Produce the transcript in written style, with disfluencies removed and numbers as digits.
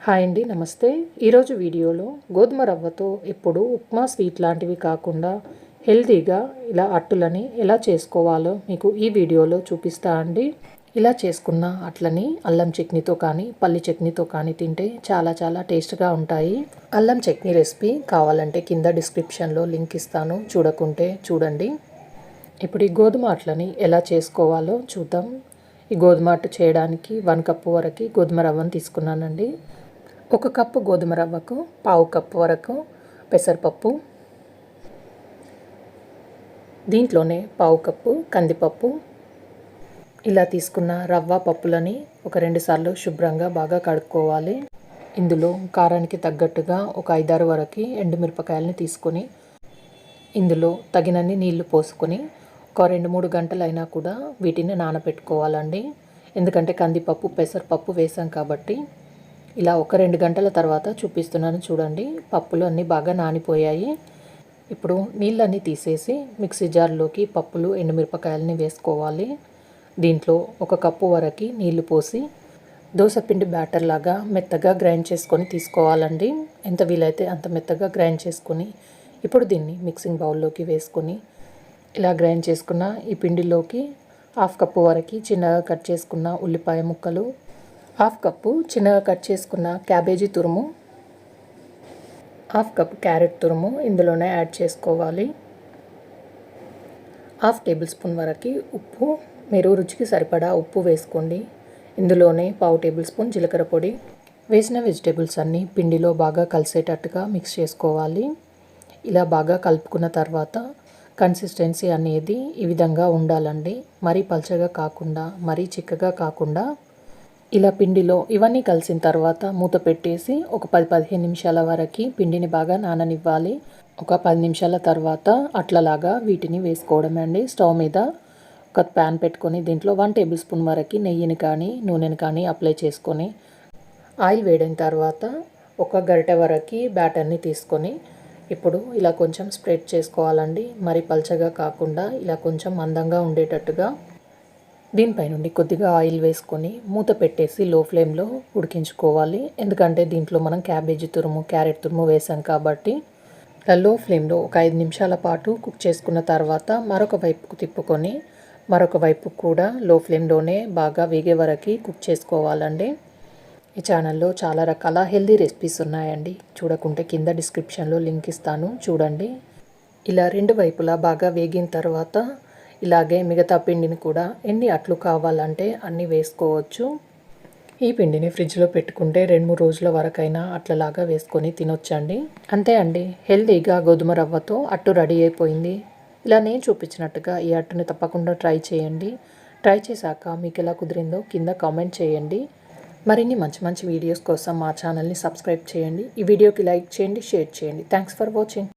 Hi అండి, నమస్తే. ఈరోజు వీడియోలో గోధుమ రవ్వతో ఎప్పుడు ఉప్మా స్వీట్ లాంటివి కాకుండా హెల్తీగా ఇలా అట్టులని ఎలా చేసుకోవాలో మీకు ఈ వీడియోలో చూపిస్తా అండి. ఇలా చేసుకున్న అట్లని అల్లం చట్నీతో కానీ పల్లి చట్నీతో కానీ తింటే చాలా చాలా టేస్ట్గా ఉంటాయి. అల్లం చట్నీ రెసిపీ కావాలంటే కింద డిస్క్రిప్షన్లో లింక్ ఇస్తాను, చూడకుంటే చూడండి. ఇప్పుడు ఈ గోధుమ అట్లని ఎలా చేసుకోవాలో చూద్దాం. ఈ గోధుమ అట్టు చేయడానికి 1 కప్పు వరకు గోధుమ రవ్వను తీసుకున్నానండి. 1 కప్పు గోధుమ రవ్వకు 1/2 కప్పు వరకు పెసరపప్పు, దీంట్లోనే 1/2 కప్పు కందిపప్పు. ఇలా తీసుకున్న రవ్వ పప్పులని ఒక 2 సార్లు శుభ్రంగా బాగా కడుక్కోవాలి. ఇందులో కారానికి తగ్గట్టుగా ఒక 5-6 వరకు ఎండుమిరపకాయలని తీసుకొని ఇందులో తగినన్ని నీళ్లు పోసుకొని ఒక 2-3 గంటలైనా కూడా వీటిని నానబెట్టుకోవాలండి. ఎందుకంటే కందిపప్పు పెసరపప్పు వేసాం కాబట్టి. ఇలా ఒక 2 గంటల తర్వాత చూపిస్తున్నాను చూడండి. పప్పులు అన్నీ బాగా నానిపోయాయి. ఇప్పుడు నీళ్ళన్నీ తీసేసి మిక్సీ జార్లోకి పప్పులు ఎండుమిరపకాయలని వేసుకోవాలి. దీంట్లో 1 కప్పు వరకు నీళ్లు పోసి దోసపిండి బ్యాటర్ లాగా మెత్తగా గ్రైండ్ చేసుకొని తీసుకోవాలండి. ఎంత వీలైతే అంత మెత్తగా గ్రైండ్ చేసుకొని ఇప్పుడు దీన్ని మిక్సింగ్ బౌల్లోకి వేసుకొని ఇలా గ్రైండ్ చేసుకున్న ఈ పిండిలోకి 1/2 కప్పు వరకు చిన్నగా కట్ చేసుకున్న ఉల్లిపాయ ముక్కలు, 1/2 కప్పు చిన్నగా కట్ చేసుకున్న క్యాబేజీ తురుము, 1/2 కప్పు క్యారెట్ తురుము ఇందులోనే యాడ్ చేసుకోవాలి. 1/2 టేబుల్ స్పూన్ వరకు ఉప్పు, మీరు రుచికి సరిపడా ఉప్పు వేసుకోండి. ఇందులోనే 1/2 టేబుల్ స్పూన్ జీలకర్ర పొడి వేసిన వెజిటేబుల్స్ అన్నీ పిండిలో బాగా కలిసేటట్టుగా మిక్స్ చేసుకోవాలి. ఇలా బాగా కలుపుకున్న తర్వాత కన్సిస్టెన్సీ అనేది ఈ విధంగా ఉండాలండి. మరీ పల్చగా కాకుండా మరీ చిక్కగా కాకుండా ఇలా పిండిలో ఇవన్నీ కలిసిన తర్వాత మూత పెట్టేసి ఒక 10-15 నిమిషాల వరకు పిండిని బాగా నాననివ్వాలి. ఒక 10 నిమిషాల తర్వాత అట్లలాగా వీటిని వేసుకోవడమే అండి. స్టవ్ మీద ఒక ప్యాన్ పెట్టుకొని దీంట్లో 1 టేబుల్ స్పూన్ వరకు నెయ్యిని కానీ నూనెని కానీ అప్లై చేసుకొని ఆయిల్ వేడిన తర్వాత ఒక గరిటె వరకు బ్యాటర్ని తీసుకొని ఇప్పుడు ఇలా కొంచెం స్ప్రెడ్ చేసుకోవాలండి. మరి పల్చగా కాకుండా ఇలా కొంచెం మందంగా ఉండేటట్టుగా దీనిపై నుండి కొద్దిగా ఆయిల్ వేసుకొని మూత పెట్టేసి లో ఫ్లేమ్లో ఉడికించుకోవాలి. ఎందుకంటే దీంట్లో మనం క్యాబేజీ తురుము క్యారెట్ తురుము వేసాం కాబట్టి. లో ఫ్లేమ్లో ఒక 5 నిమిషాల పాటు కుక్ చేసుకున్న తర్వాత మరొక వైపుకు తిప్పుకొని మరొక వైపు కూడా లో ఫ్లేమ్లోనే బాగా వేగే వరకు కుక్ చేసుకోవాలండి. ఈ ఛానల్లో చాలా రకాల హెల్దీ రెసిపీస్ ఉన్నాయండి, చూడకుంటే కింద డిస్క్రిప్షన్లో లింక్ ఇస్తాను, చూడండి. ఇలా 2 వైపులా బాగా వేగిన తర్వాత ఇలాగే మిగతా పిండిని కూడా ఎన్ని అట్లు కావాలంటే అన్నీ వేసుకోవచ్చు. ఈ పిండిని ఫ్రిడ్జ్లో పెట్టుకుంటే 2-3 రోజుల వరకైనా అట్లలాగా వేసుకొని తినొచ్చండి. అంతే అండి, హెల్తీగా గోధుమ రవ్వతో అట్టు రెడీ అయిపోయింది. ఇలా నేను చూపించినట్టుగా ఈ అట్టుని తప్పకుండా ట్రై చేయండి. ట్రై చేశాక మీకు ఎలా కుదిరిందో కింద కామెంట్ చేయండి. మరిన్ని మంచి మంచి వీడియోస్ కోసం మా ఛానల్ని సబ్స్క్రైబ్ చేయండి. ఈ వీడియోకి లైక్ చేయండి, షేర్ చేయండి. Thanks for watching.